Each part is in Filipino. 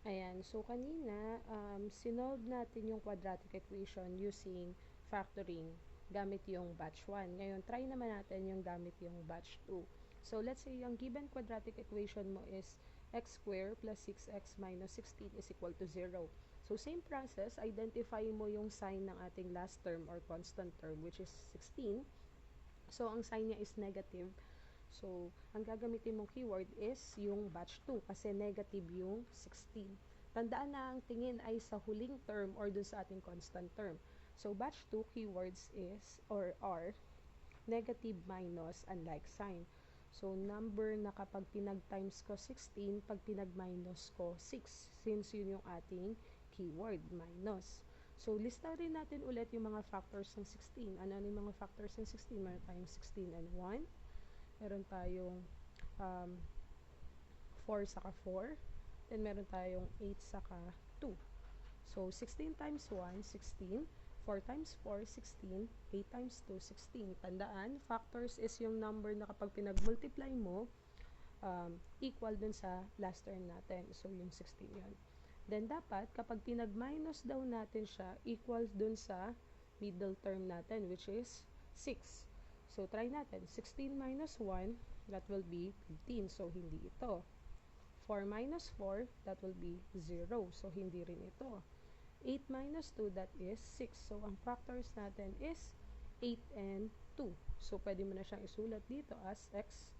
Ayan, so kanina, sinolve natin yung quadratic equation using factoring gamit yung batch 1. Ngayon, try naman natin yung gamit yung batch 2. So, let's say, ang given quadratic equation mo is x squared plus 6x minus 16 is equal to 0. So, same process, identify mo yung sign ng ating last term or constant term, which is 16. So, ang sign niya is negative. So, ang gagamitin mong keyword is yung batch 2 kasi negative yung 16. Tandaan na ang tingin ay sa huling term or dun sa ating constant term. So, batch 2 keywords is or are negative, minus, unlike sign. So, number na kapag pinag-times ko 16, pag pinag-minus ko 6, since yun yung ating keyword, minus. So, lista rin natin ulit yung mga factors ng 16. Ano yung mga factors ng 16? Meron tayong 16 and 1. Meron tayong 4 saka 4. Then, meron tayong 8 saka 2. So, 16 times 1, 16. 4 times 4, 16. 8 times 2, 16. Tandaan, factors is yung number na kapag pinag-multiply mo, equal dun sa last term natin. So, yung 16 yun. Then, dapat, kapag pinag-minus daw natin siya, equals dun sa middle term natin, which is 6. So, try natin. 16 minus 1, that will be 15. So, hindi ito. 4 minus 4, that will be 0. So, hindi rin ito. 8 minus 2, that is 6. So, ang factors natin is 8 and 2. So, pwede mo na siyang isulat dito as x,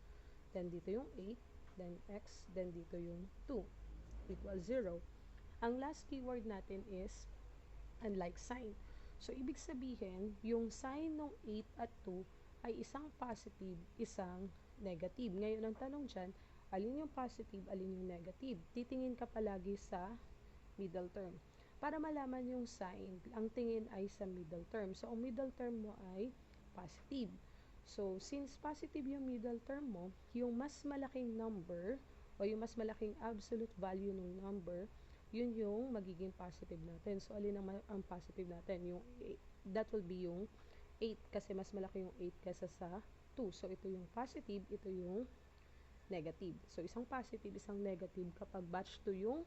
then dito yung 8, then x, then dito yung 2, equal 0. Ang last keyword natin is unlike sign. So, ibig sabihin, yung sign ng 8 at 2 ay isang positive, isang negative. Ngayon, ang tanong dyan, alin yung positive, alin yung negative? Titingin ka palagi sa middle term. Para malaman yung sign, ang tingin ay sa middle term. So, ang middle term mo ay positive. So, since positive yung middle term mo, yung mas malaking number o yung mas malaking absolute value ng number, yun yung magiging positive natin. So, alin ang positive natin? Yung 8, that will be yung 8 kasi mas malaki yung 8 kaysa sa 2. So, ito yung positive, ito yung negative. So, isang positive, isang negative kapag batch 2 yung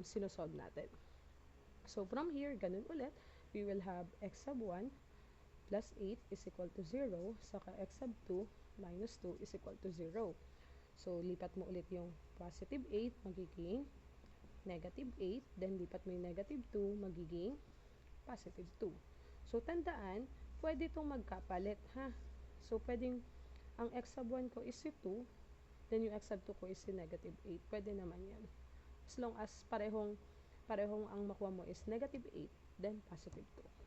sinosolve natin. So, from here, ganun ulit, we will have x sub 1 plus 8 is equal to 0, saka x sub 2 minus 2 is equal to 0. So, lipat mo ulit yung positive 8, magiging negative 8, then lipat mo yung negative 2, magiging positive 2. So, tandaan, pwede itong magkapalit, ha? So, pwedeng, ang x sub 1 ko is si 2, then yung x sub 2 ko is si negative 8. Pwede naman yan. As long as parehong ang makuha mo is negative 8, then positive 2.